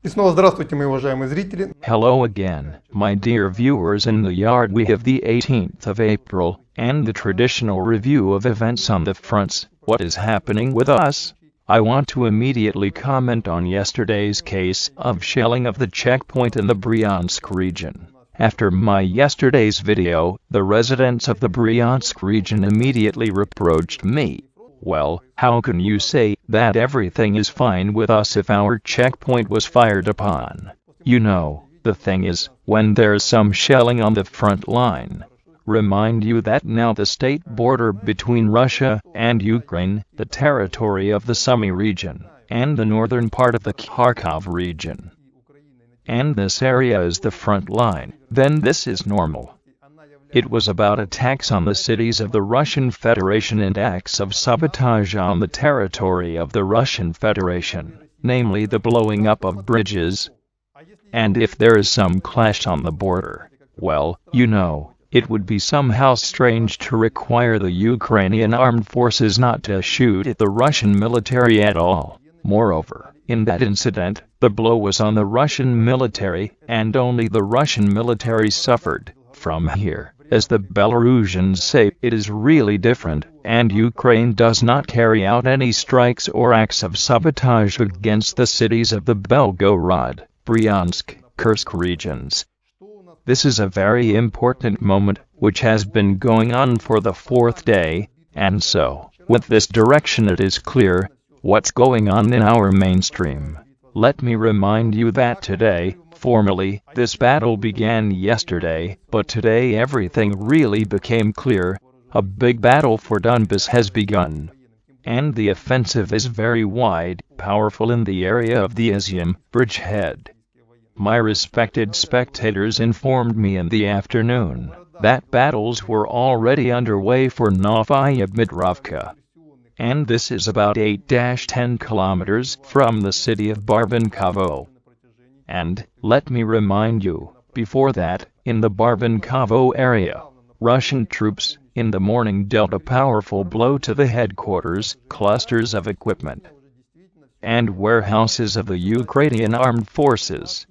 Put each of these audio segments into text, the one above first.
И снова здравствуйте, мои уважаемые зрители. Hello again, my dear viewers. In the yard we have the 18th of April, and the traditional review of events on the fronts. What is happening with us? I want to immediately comment on yesterday's case of shelling of the checkpoint in the Bryansk region. After my yesterday's video, the residents of the Bryansk region immediately reproached me. Well, how can you say that everything is fine with us if our checkpoint was fired upon? You know, the thing is, when there's some shelling on the front line. Remind you that now the state border between Russia and Ukraine, the territory of the Sumy region, and the northern part of the Kharkov region. And this area is the front line, then this is normal. It was about attacks on the cities of the Russian Federation and acts of sabotage on the territory of the Russian Federation, namely the blowing up of bridges. And if there is some clash on the border, well, you know, it would be somehow strange to require the Ukrainian armed forces not to shoot at the Russian military at all. Moreover, in that incident, the blow was on the Russian military, and only the Russian military suffered. From here, as the Belarusians say, it is really different, and Ukraine does not carry out any strikes or acts of sabotage against the cities of the Belgorod, Bryansk, Kursk regions. This is a very important moment, which has been going on for the fourth day, and so, with this direction it is clear what's going on in our mainstream. Let me remind you that today, formally, this battle began yesterday, but today everything really became clear. A big battle for Donbass has begun. And the offensive is very wide, powerful in the area of the Izium bridgehead. My respected spectators informed me in the afternoon that battles were already underway for Novaya Dmitrovka. And this is about 8-10 kilometers from the city of Barvenkovo. And, let me remind you, before that, in the Barvenkovo area, Russian troops, in the morning dealt a powerful blow to the headquarters, clusters of equipment, and warehouses of the Ukrainian armed forces.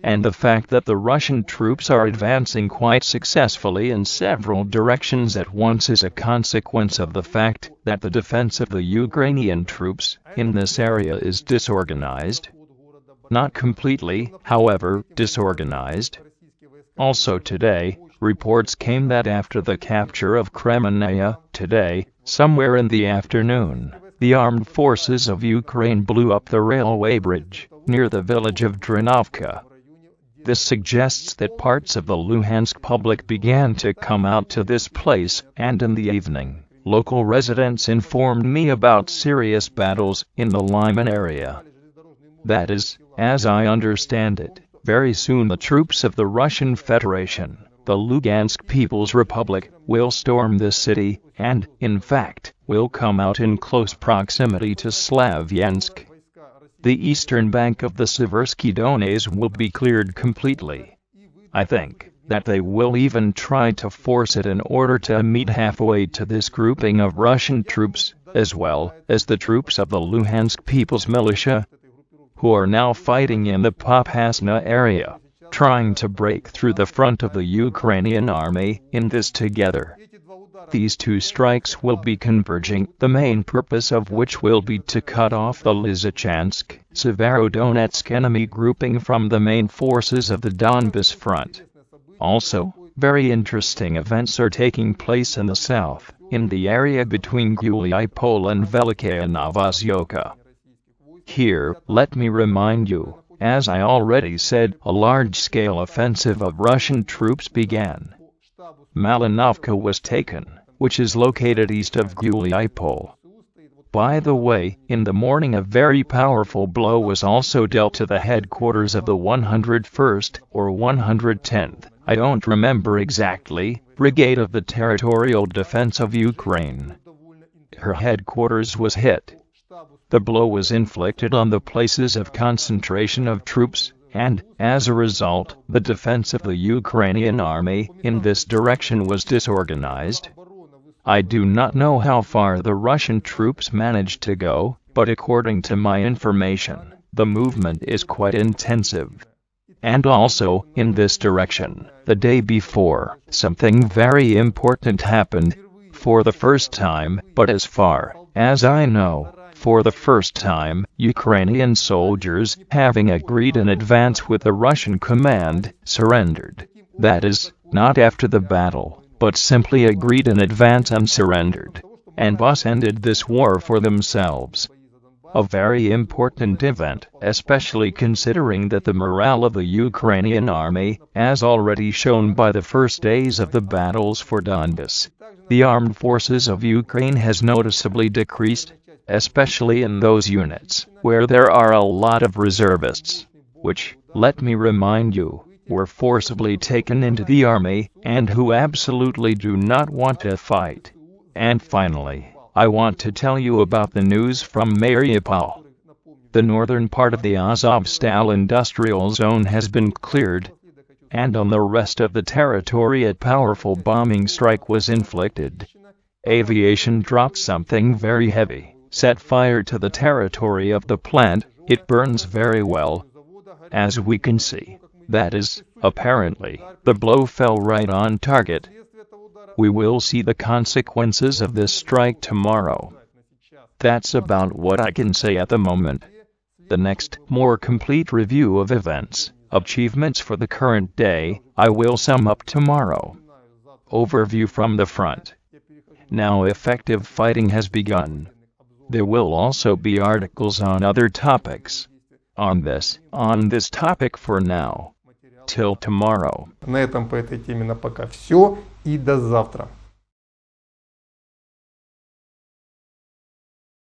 And the fact that the Russian troops are advancing quite successfully in several directions at once is a consequence of the fact that the defense of the Ukrainian troops in this area is disorganized. Not completely, however, disorganized. Also today, reports came that after the capture of Kremenaya, today, somewhere in the afternoon, the armed forces of Ukraine blew up the railway bridge near the village of Drinovka. This suggests that parts of the Luhansk public began to come out to this place, and in the evening, local residents informed me about serious battles in the Lyman area. That is, as I understand it, very soon the troops of the Russian Federation, the Lugansk People's Republic, will storm this city, and, in fact, will come out in close proximity to Slavyansk. The eastern bank of the Seversky Donets will be cleared completely. I think that they will even try to force it in order to meet halfway to this grouping of Russian troops, as well as the troops of the Luhansk People's Militia, who are now fighting in the Popasna area, trying to break through the front of the Ukrainian army in this together. These two strikes will be converging, the main purpose of which will be to cut off the Lysychansk, Severodonetsk enemy grouping from the main forces of the Donbass front. Also, very interesting events are taking place in the south, in the area between Gulyaipol and Velikaya Novosyoka. Here, let me remind you, as I already said, a large-scale offensive of Russian troops began. Malinovka was taken, which is located east of Gulyaipol. By the way, in the morning a very powerful blow was also dealt to the headquarters of the 101st or 110th, I don't remember exactly, Brigade of the Territorial Defense of Ukraine. Her headquarters was hit. The blow was inflicted on the places of concentration of troops, and, as a result, the defense of the Ukrainian army in this direction was disorganized. I do not know how far the Russian troops managed to go, but according to my information, The movement is quite intensive. And also, in this direction, the day before, something very important happened, for the first time, but as far as I know, for the first time, Ukrainian soldiers, having agreed in advance with the Russian command, surrendered. That is, not after the battle, but simply agreed in advance and surrendered, and thus ended this war for themselves. A very important event, especially considering that the morale of the Ukrainian army, as already shown by the first days of the battles for Donbass, the armed forces of Ukraine has noticeably decreased, especially in those units where there are a lot of reservists, which, let me remind you, were forcibly taken into the army, and who absolutely do not want to fight. And finally, I want to tell you about the news from Mariupol. The northern part of the Azovstal industrial zone has been cleared, and on the rest of the territory a powerful bombing strike was inflicted. Aviation dropped something very heavy, set fire to the territory of the plant. It burns very well, as we can see. That is, apparently, the blow fell right on target. We will see the consequences of this strike tomorrow. That's about what I can say at the moment. The next, more complete review of events, achievements for the current day, I will sum up tomorrow. Overview from the front. Now effective fighting has begun. There will also be articles on other topics. On this topic for now. Till tomorrow. На этом по этой теме на пока все и до завтра.